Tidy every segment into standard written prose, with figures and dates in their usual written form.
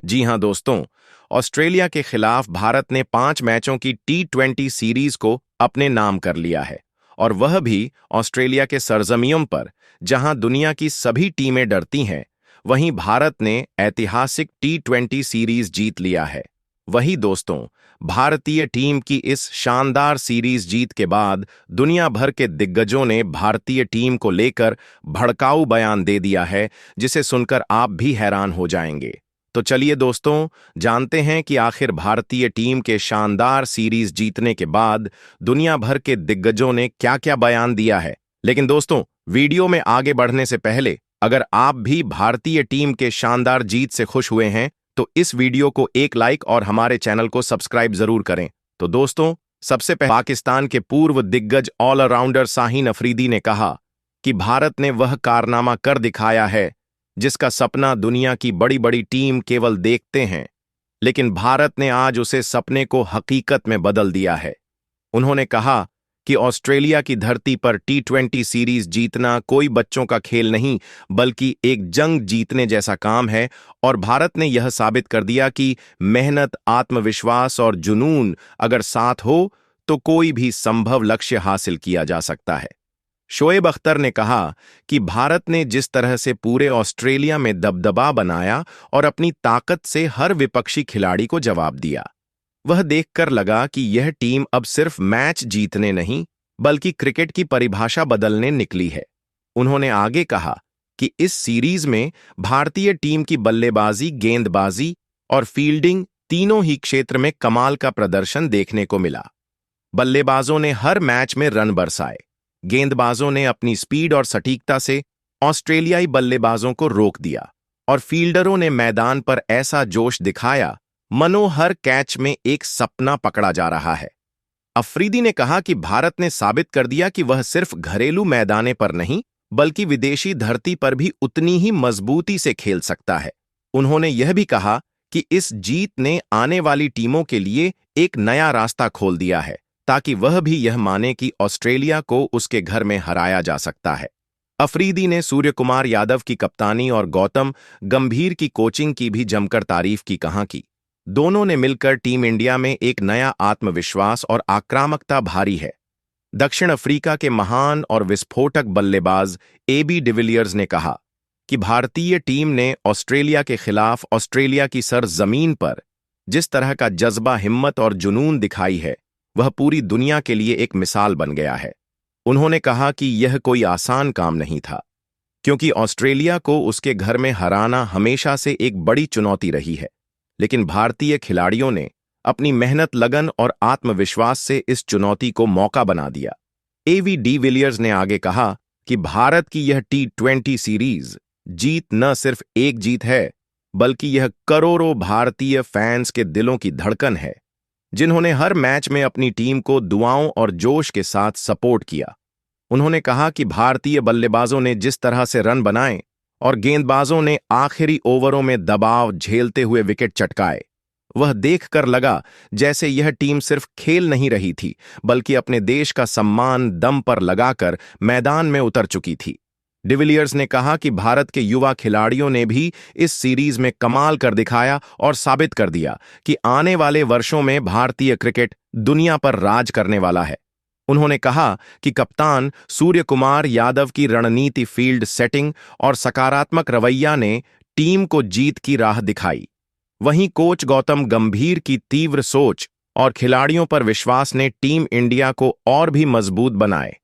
जी हां दोस्तों, ऑस्ट्रेलिया के खिलाफ भारत ने 5 मैचों की T20 सीरीज को अपने नाम कर लिया है और वह भी ऑस्ट्रेलिया के सरजमीं पर, जहां दुनिया की सभी टीमें डरती हैं। वहीं भारत ने ऐतिहासिक T20 सीरीज जीत लिया है। वही दोस्तों, भारतीय टीम की इस शानदार सीरीज जीत के बाद दुनिया भर के दिग्गजों ने भारतीय टीम को लेकर भड़काऊ बयान दे दिया है, जिसे सुनकर आप भी हैरान हो जाएंगे। तो चलिए दोस्तों, जानते हैं कि आखिर भारतीय टीम के शानदार सीरीज जीतने के बाद दुनिया भर के दिग्गजों ने क्या-क्या बयान दिया है। लेकिन दोस्तों, वीडियो में आगे बढ़ने से पहले अगर आप भी भारतीय टीम के शानदार जीत से खुश हुए हैं तो इस वीडियो को एक लाइक और हमारे चैनल को सब्सक्राइब जरूर करें। तो दोस्तों, सबसे पहले पाकिस्तान के पूर्व दिग्गज ऑलराउंडर शाहीन अफरीदी ने कहा कि भारत ने वह कारनामा कर दिखाया है जिसका सपना दुनिया की बड़ी बड़ी टीम केवल देखते हैं, लेकिन भारत ने आज उसे सपने को हकीकत में बदल दिया है। उन्होंने कहा कि ऑस्ट्रेलिया की धरती पर T20 सीरीज जीतना कोई बच्चों का खेल नहीं, बल्कि एक जंग जीतने जैसा काम है और भारत ने यह साबित कर दिया कि मेहनत, आत्मविश्वास और जुनून अगर साथ हो तो कोई भी संभव लक्ष्य हासिल किया जा सकता है। शोएब अख्तर ने कहा कि भारत ने जिस तरह से पूरे ऑस्ट्रेलिया में दबदबा बनाया और अपनी ताकत से हर विपक्षी खिलाड़ी को जवाब दिया, वह देखकर लगा कि यह टीम अब सिर्फ मैच जीतने नहीं, बल्कि क्रिकेट की परिभाषा बदलने निकली है। उन्होंने आगे कहा कि इस सीरीज में भारतीय टीम की बल्लेबाजी, गेंदबाजी और फील्डिंग तीनों ही क्षेत्र में कमाल का प्रदर्शन देखने को मिला। बल्लेबाजों ने हर मैच में रन बरसाए, गेंदबाजों ने अपनी स्पीड और सटीकता से ऑस्ट्रेलियाई बल्लेबाजों को रोक दिया और फील्डरों ने मैदान पर ऐसा जोश दिखाया मनो हर कैच में एक सपना पकड़ा जा रहा है। अफरीदी ने कहा कि भारत ने साबित कर दिया कि वह सिर्फ घरेलू मैदाने पर नहीं, बल्कि विदेशी धरती पर भी उतनी ही मजबूती से खेल सकता है। उन्होंने यह भी कहा कि इस जीत ने आने वाली टीमों के लिए एक नया रास्ता खोल दिया है, ताकि वह भी यह माने कि ऑस्ट्रेलिया को उसके घर में हराया जा सकता है। अफरीदी ने सूर्यकुमार यादव की कप्तानी और गौतम गंभीर की कोचिंग की भी जमकर तारीफ की। कहा कि दोनों ने मिलकर टीम इंडिया में एक नया आत्मविश्वास और आक्रामकता भारी है। दक्षिण अफ्रीका के महान और विस्फोटक बल्लेबाज AB डिविलियर्स ने कहा कि भारतीय टीम ने ऑस्ट्रेलिया के खिलाफ ऑस्ट्रेलिया की सरजमीन पर जिस तरह का जज्बा, हिम्मत और जुनून दिखाई है, वह पूरी दुनिया के लिए एक मिसाल बन गया है। उन्होंने कहा कि यह कोई आसान काम नहीं था, क्योंकि ऑस्ट्रेलिया को उसके घर में हराना हमेशा से एक बड़ी चुनौती रही है, लेकिन भारतीय खिलाड़ियों ने अपनी मेहनत, लगन और आत्मविश्वास से इस चुनौती को मौका बना दिया। AB डिविलियर्स ने आगे कहा कि भारत की यह T20 सीरीज जीत न सिर्फ एक जीत है, बल्कि यह करोड़ों भारतीय फैंस के दिलों की धड़कन है, जिन्होंने हर मैच में अपनी टीम को दुआओं और जोश के साथ सपोर्ट किया। उन्होंने कहा कि भारतीय बल्लेबाजों ने जिस तरह से रन बनाए और गेंदबाजों ने आखिरी ओवरों में दबाव झेलते हुए विकेट चटकाए, वह देखकर लगा जैसे यह टीम सिर्फ खेल नहीं रही थी, बल्कि अपने देश का सम्मान दम पर लगाकर मैदान में उतर चुकी थी। डिविलियर्स ने कहा कि भारत के युवा खिलाड़ियों ने भी इस सीरीज में कमाल कर दिखाया और साबित कर दिया कि आने वाले वर्षों में भारतीय क्रिकेट दुनिया पर राज करने वाला है। उन्होंने कहा कि कप्तान सूर्यकुमार यादव की रणनीति, फील्ड सेटिंग और सकारात्मक रवैया ने टीम को जीत की राह दिखाई। वहीं कोच गौतम गंभीर की तीव्र सोच और खिलाड़ियों पर विश्वास ने टीम इंडिया को और भी मजबूत बनाए।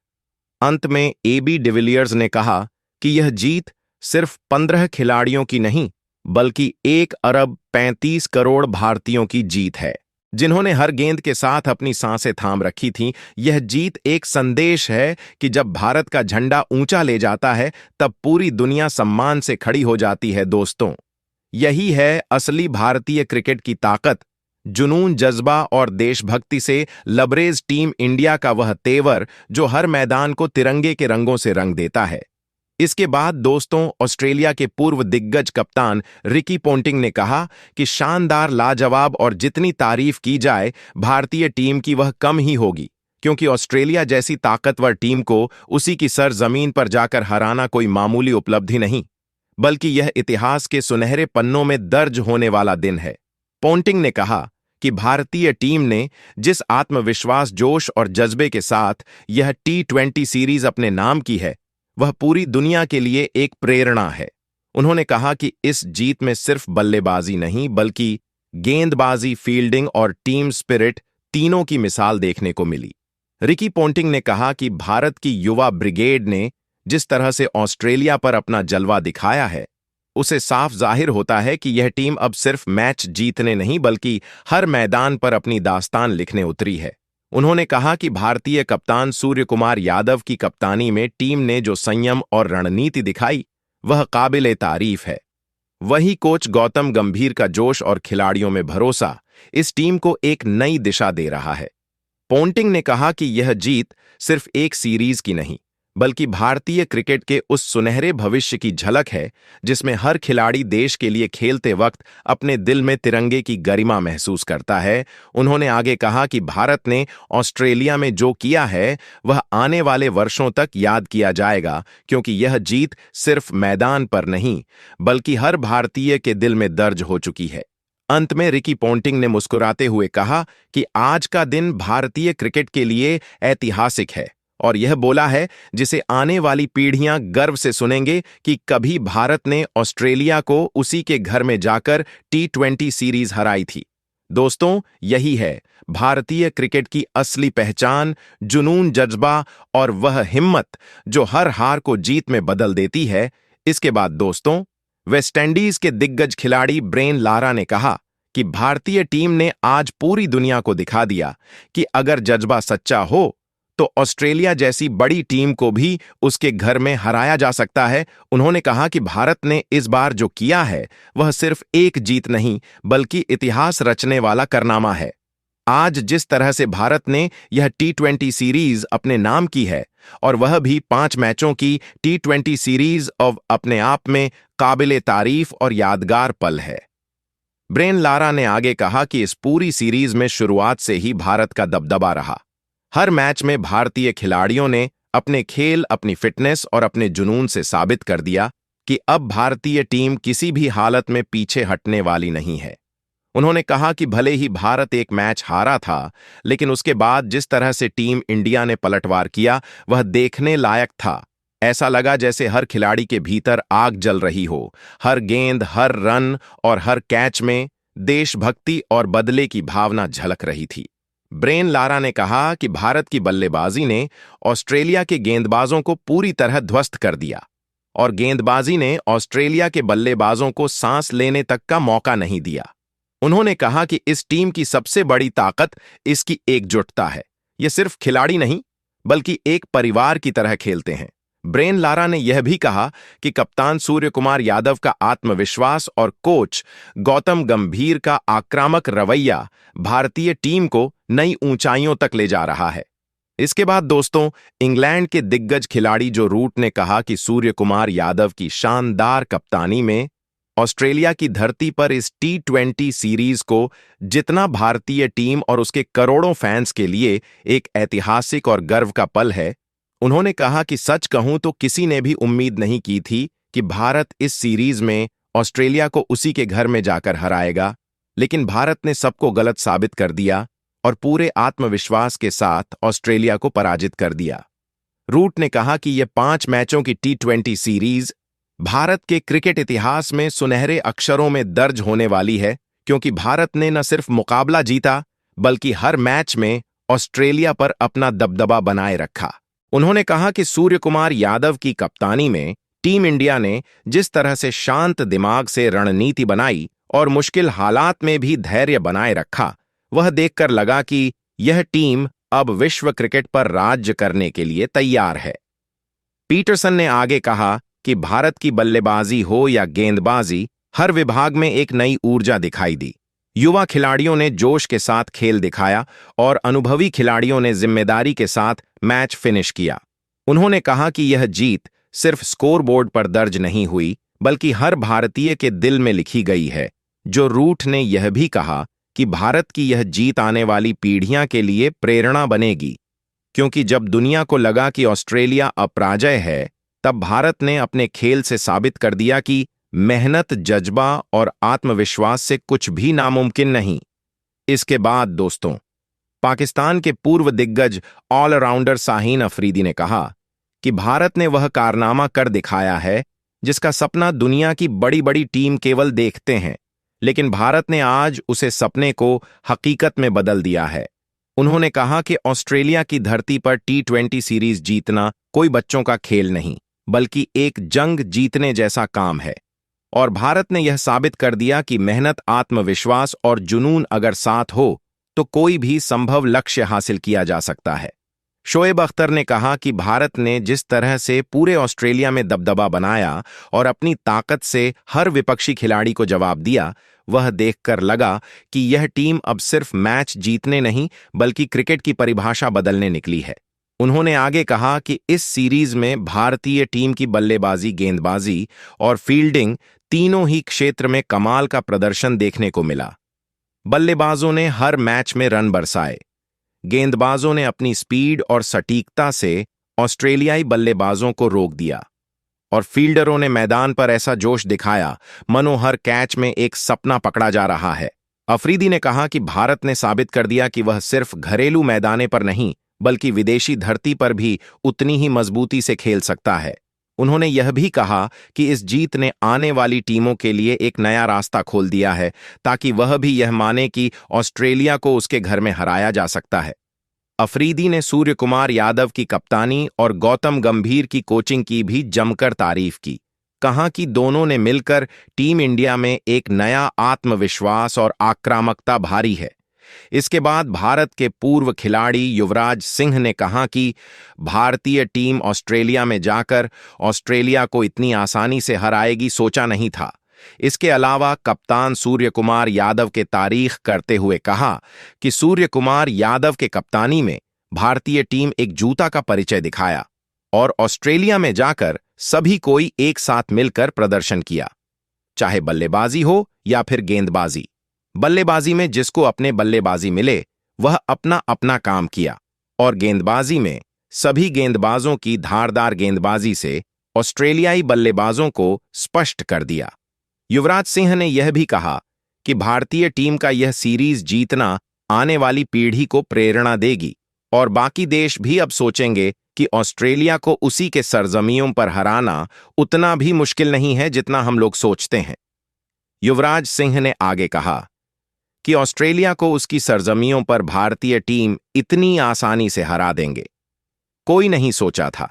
अंत में AB डिविलियर्स ने कहा कि यह जीत सिर्फ 15 खिलाड़ियों की नहीं, बल्कि 1 अरब 35 करोड़ भारतीयों की जीत है, जिन्होंने हर गेंद के साथ अपनी सांसें थाम रखी थीं। यह जीत एक संदेश है कि जब भारत का झंडा ऊंचा ले जाता है, तब पूरी दुनिया सम्मान से खड़ी हो जाती है। दोस्तों, यही है असली भारतीय क्रिकेट की ताकत, जुनून, जज्बा और देशभक्ति से लबरेज टीम इंडिया का वह तेवर जो हर मैदान को तिरंगे के रंगों से रंग देता है। इसके बाद दोस्तों, ऑस्ट्रेलिया के पूर्व दिग्गज कप्तान रिकी पोंटिंग ने कहा कि शानदार, लाजवाब और जितनी तारीफ की जाए भारतीय टीम की वह कम ही होगी, क्योंकि ऑस्ट्रेलिया जैसी ताकतवर टीम को उसी की सरजमीन पर जाकर हराना कोई मामूली उपलब्धि नहीं। बल्कि यह इतिहास के सुनहरे पन्नों में दर्ज होने वाला दिन है। पोंटिंग ने कहा कि भारतीय टीम ने जिस आत्मविश्वास, जोश और जज्बे के साथ यह T20 सीरीज अपने नाम की है, वह पूरी दुनिया के लिए एक प्रेरणा है। उन्होंने कहा कि इस जीत में सिर्फ बल्लेबाजी नहीं, बल्कि गेंदबाजी, फील्डिंग और टीम स्पिरिट तीनों की मिसाल देखने को मिली। रिकी पोंटिंग ने कहा कि भारत की युवा ब्रिगेड ने जिस तरह से ऑस्ट्रेलिया पर अपना जलवा दिखाया है, उसे साफ जाहिर होता है कि यह टीम अब सिर्फ मैच जीतने नहीं बल्कि हर मैदान पर अपनी दास्तान लिखने उतरी है। उन्होंने कहा कि भारतीय कप्तान सूर्य कुमार यादव की कप्तानी में टीम ने जो संयम और रणनीति दिखाई, वह काबिले तारीफ है। वहीं कोच गौतम गंभीर का जोश और खिलाड़ियों में भरोसा इस टीम को एक नई दिशा दे रहा है। पोंटिंग ने कहा कि यह जीत सिर्फ एक सीरीज की नहीं, बल्कि भारतीय क्रिकेट के उस सुनहरे भविष्य की झलक है जिसमें हर खिलाड़ी देश के लिए खेलते वक्त अपने दिल में तिरंगे की गरिमा महसूस करता है। उन्होंने आगे कहा कि भारत ने ऑस्ट्रेलिया में जो किया है वह आने वाले वर्षों तक याद किया जाएगा, क्योंकि यह जीत सिर्फ मैदान पर नहीं बल्कि हर भारतीय के दिल में दर्ज हो चुकी है। अंत में रिकी पोंटिंग ने मुस्कुराते हुए कहा कि आज का दिन भारतीय क्रिकेट के लिए ऐतिहासिक है और यह बोला है जिसे आने वाली पीढ़ियां गर्व से सुनेंगे कि कभी भारत ने ऑस्ट्रेलिया को उसी के घर में जाकर T20 सीरीज हराई थी। दोस्तों, यही है भारतीय क्रिकेट की असली पहचान, जुनून, जज्बा और वह हिम्मत जो हर हार को जीत में बदल देती है। इसके बाद दोस्तों, वेस्टइंडीज के दिग्गज खिलाड़ी ब्रेन लारा ने कहा कि भारतीय टीम ने आज पूरी दुनिया को दिखा दिया कि अगर जज्बा सच्चा हो तो ऑस्ट्रेलिया जैसी बड़ी टीम को भी उसके घर में हराया जा सकता है। उन्होंने कहा कि भारत ने इस बार जो किया है वह सिर्फ एक जीत नहीं बल्कि इतिहास रचने वाला कारनामा है। आज जिस तरह से भारत ने यह T20 सीरीज अपने नाम की है, और वह भी 5 मैचों की T20 सीरीज अपने आप में काबिले तारीफ और यादगार पल है। ब्रेन लारा ने आगे कहा कि इस पूरी सीरीज में शुरुआत से ही भारत का दबदबा रहा। हर मैच में भारतीय खिलाड़ियों ने अपने खेल, अपनी फिटनेस और अपने जुनून से साबित कर दिया कि अब भारतीय टीम किसी भी हालत में पीछे हटने वाली नहीं है। उन्होंने कहा कि भले ही भारत एक मैच हारा था, लेकिन उसके बाद जिस तरह से टीम इंडिया ने पलटवार किया वह देखने लायक था। ऐसा लगा जैसे हर खिलाड़ी के भीतर आग जल रही हो। हर गेंद, हर रन और हर कैच में देशभक्ति और बदले की भावना झलक रही थी। ब्रेन लारा ने कहा कि भारत की बल्लेबाजी ने ऑस्ट्रेलिया के गेंदबाजों को पूरी तरह ध्वस्त कर दिया और गेंदबाजी ने ऑस्ट्रेलिया के बल्लेबाजों को सांस लेने तक का मौका नहीं दिया। उन्होंने कहा कि इस टीम की सबसे बड़ी ताकत इसकी एकजुटता है। ये सिर्फ खिलाड़ी नहीं बल्कि एक परिवार की तरह खेलते हैं। ब्रेन लारा ने यह भी कहा कि कप्तान सूर्य कुमार यादव का आत्मविश्वास और कोच गौतम गंभीर का आक्रामक रवैया भारतीय टीम को नई ऊंचाइयों तक ले जा रहा है। इसके बाद दोस्तों, इंग्लैंड के दिग्गज खिलाड़ी जो रूट ने कहा कि सूर्य कुमार यादव की शानदार कप्तानी में ऑस्ट्रेलिया की धरती पर इस T20 सीरीज को जितना भारतीय टीम और उसके करोड़ों फैंस के लिए एक ऐतिहासिक और गर्व का पल है। उन्होंने कहा कि सच कहूं तो किसी ने भी उम्मीद नहीं की थी कि भारत इस सीरीज में ऑस्ट्रेलिया को उसी के घर में जाकर हराएगा, लेकिन भारत ने सबको गलत साबित कर दिया और पूरे आत्मविश्वास के साथ ऑस्ट्रेलिया को पराजित कर दिया। रूट ने कहा कि यह 5 मैचों की T20 सीरीज भारत के क्रिकेट इतिहास में सुनहरे अक्षरों में दर्ज होने वाली है, क्योंकि भारत ने न सिर्फ मुकाबला जीता बल्कि हर मैच में ऑस्ट्रेलिया पर अपना दबदबा बनाए रखा। उन्होंने कहा कि सूर्य कुमार यादव की कप्तानी में टीम इंडिया ने जिस तरह से शांत दिमाग से रणनीति बनाई और मुश्किल हालात में भी धैर्य बनाए रखा, वह देखकर लगा कि यह टीम अब विश्व क्रिकेट पर राज्य करने के लिए तैयार है। पीटरसन ने आगे कहा कि भारत की बल्लेबाजी हो या गेंदबाजी, हर विभाग में एक नई ऊर्जा दिखाई दी। युवा खिलाड़ियों ने जोश के साथ खेल दिखाया और अनुभवी खिलाड़ियों ने जिम्मेदारी के साथ मैच फिनिश किया। उन्होंने कहा कि यह जीत सिर्फ स्कोरबोर्ड पर दर्ज नहीं हुई बल्कि हर भारतीय के दिल में लिखी गई है। जो रूट ने यह भी कहा कि भारत की यह जीत आने वाली पीढ़ियां के लिए प्रेरणा बनेगी, क्योंकि जब दुनिया को लगा कि ऑस्ट्रेलिया अपराजय है, तब भारत ने अपने खेल से साबित कर दिया कि मेहनत, जज्बा और आत्मविश्वास से कुछ भी नामुमकिन नहीं। इसके बाद दोस्तों, पाकिस्तान के पूर्व दिग्गज ऑलराउंडर शाहीन अफरीदी ने कहा कि भारत ने वह कारनामा कर दिखाया है जिसका सपना दुनिया की बड़ी बड़ी टीम केवल देखते हैं, लेकिन भारत ने आज उसे सपने को हकीकत में बदल दिया है। उन्होंने कहा कि ऑस्ट्रेलिया की धरती पर T20 सीरीज जीतना कोई बच्चों का खेल नहीं, बल्कि एक जंग जीतने जैसा काम है। और भारत ने यह साबित कर दिया कि मेहनत, आत्मविश्वास और जुनून अगर साथ हो तो कोई भी संभव लक्ष्य हासिल किया जा सकता है। शोएब अख्तर ने कहा कि भारत ने जिस तरह से पूरे ऑस्ट्रेलिया में दबदबा बनाया और अपनी ताकत से हर विपक्षी खिलाड़ी को जवाब दिया, वह देखकर लगा कि यह टीम अब सिर्फ मैच जीतने नहीं बल्कि क्रिकेट की परिभाषा बदलने निकली है। उन्होंने आगे कहा कि इस सीरीज में भारतीय टीम की बल्लेबाजी, गेंदबाजी और फील्डिंग तीनों ही क्षेत्र में कमाल का प्रदर्शन देखने को मिला। बल्लेबाजों ने हर मैच में रन बरसाए, गेंदबाजों ने अपनी स्पीड और सटीकता से ऑस्ट्रेलियाई बल्लेबाजों को रोक दिया और फील्डरों ने मैदान पर ऐसा जोश दिखाया मानो हर कैच में एक सपना पकड़ा जा रहा है। अफरीदी ने कहा कि भारत ने साबित कर दिया कि वह सिर्फ घरेलू मैदाने पर नहीं बल्कि विदेशी धरती पर भी उतनी ही मजबूती से खेल सकता है। उन्होंने यह भी कहा कि इस जीत ने आने वाली टीमों के लिए एक नया रास्ता खोल दिया है ताकि वह भी यह माने कि ऑस्ट्रेलिया को उसके घर में हराया जा सकता है। अफरीदी ने सूर्य कुमार यादव की कप्तानी और गौतम गंभीर की कोचिंग की भी जमकर तारीफ की। कहा कि दोनों ने मिलकर टीम इंडिया में एक नया आत्मविश्वास और आक्रामकता भारी है। इसके बाद भारत के पूर्व खिलाड़ी युवराज सिंह ने कहा कि भारतीय टीम ऑस्ट्रेलिया में जाकर ऑस्ट्रेलिया को इतनी आसानी से हराएगी सोचा नहीं था। इसके अलावा कप्तान सूर्य कुमार यादव के तारीफ करते हुए कहा कि सूर्य कुमार यादव के कप्तानी में भारतीय टीम एकजुटता का परिचय दिखाया और ऑस्ट्रेलिया में जाकर सभी कोई एक साथ मिलकर प्रदर्शन किया, चाहे बल्लेबाजी हो या फिर गेंदबाजी। बल्लेबाजी में जिसको अपने बल्लेबाजी मिले वह अपना अपना काम किया और गेंदबाजी में सभी गेंदबाजों की धारदार गेंदबाजी से ऑस्ट्रेलियाई बल्लेबाजों को स्पष्ट कर दिया। युवराज सिंह ने यह भी कहा कि भारतीय टीम का यह सीरीज जीतना आने वाली पीढ़ी को प्रेरणा देगी और बाकी देश भी अब सोचेंगे कि ऑस्ट्रेलिया को उसी के सरजमीयों पर हराना उतना भी मुश्किल नहीं है जितना हम लोग सोचते हैं। युवराज सिंह ने आगे कहा कि ऑस्ट्रेलिया को उसकी सरजमीयों पर भारतीय टीम इतनी आसानी से हरा देंगे, कोई नहीं सोचा था।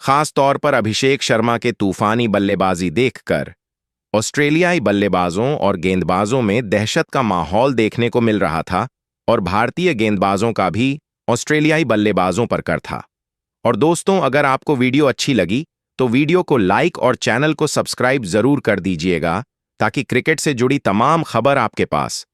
खास तौर पर अभिषेक शर्मा के तूफानी बल्लेबाजी देखकर ऑस्ट्रेलियाई बल्लेबाजों और गेंदबाजों में दहशत का माहौल देखने को मिल रहा था और भारतीय गेंदबाजों का भी ऑस्ट्रेलियाई बल्लेबाजों पर कर था। और दोस्तों, अगर आपको वीडियो अच्छी लगी तो वीडियो को लाइक और चैनल को सब्सक्राइब जरूर कर दीजिएगा ताकि क्रिकेट से जुड़ी तमाम खबर आपके पास